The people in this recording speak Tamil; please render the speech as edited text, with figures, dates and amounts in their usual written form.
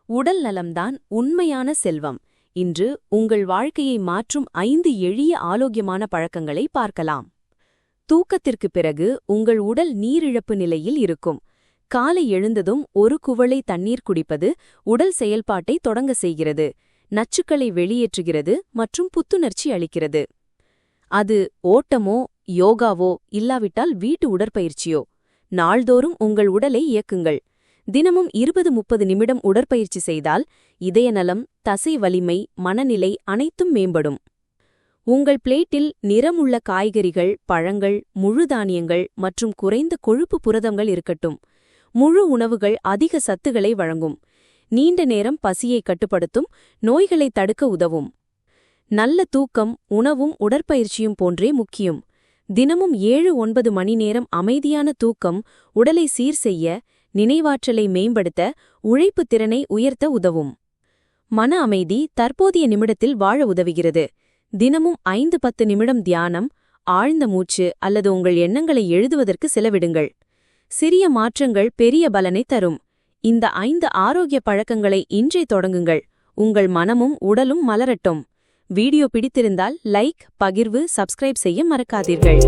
உடல் நலம்தான் உண்மையான செல்வம். இன்று உங்கள் வாழ்க்கையை மாற்றும் 5 எளிய ஆரோக்கியமான பழக்கங்களை பார்க்கலாம். தூக்கத்திற்கு பிறகு உங்கள் உடல் நீரிழப்பு நிலையில் இருக்கும். காலை எழுந்ததும் ஒரு குவளை தண்ணீர் குடிப்பது உடல் செயல்பாட்டை தொடங்க செய்கிறது, நச்சுக்களை வெளியேற்றுகிறது மற்றும் புத்துணர்ச்சி அளிக்கிறது. அது ஓட்டமோ யோகாவோ இல்லாவிட்டால் வீட்டு உடற்பயிற்சியோ, நாள்தோறும் உங்கள் உடலை இயக்குங்கள். தினமும் 20-30 நிமிடம் உடற்பயிற்சி செய்தால் இதய நலம், தசை வலிமை, மனநிலை அனைத்தும் மேம்படும். உங்கள் பிளேட்டில் நிறமுள்ள காய்கறிகள், பழங்கள், முழு தானியங்கள் மற்றும் குறைந்த கொழுப்பு புரதங்கள் இருக்கட்டும். முழு உணவுகள் அதிக சத்துக்களை வழங்கும், நீண்ட நேரம் பசியை கட்டுப்படுத்தும், நோய்களை தடுக்க உதவும். நல்ல தூக்கம், உணவும் உடற்பயிற்சியும் போன்றே முக்கியம். தினமும் 7-9 மணி நேரம் அமைதியான தூக்கம் உடலை சீர் செய்ய, நினைவாற்றலை மேம்படுத்த, உழைப்பு திறனை உயர்த்த உதவும். மன அமைதி தற்போதைய நிமிடத்தில் வாழ உதவுகிறது. தினமும் 5-10 நிமிடம் தியானம், ஆழ்ந்த மூச்சு அல்லது உங்கள் எண்ணங்களை எழுதுவதற்கு செலவிடுங்கள். சிறிய மாற்றங்கள் பெரிய பலனை தரும். இந்த 5 ஆரோக்கிய பழக்கங்களை இன்றே தொடங்குங்கள். உங்கள் மனமும் உடலும் மலரட்டும். வீடியோ பிடித்திருந்தால் லைக், பகிர்வு, சப்ஸ்கிரைப் செய்ய மறக்காதீர்கள்.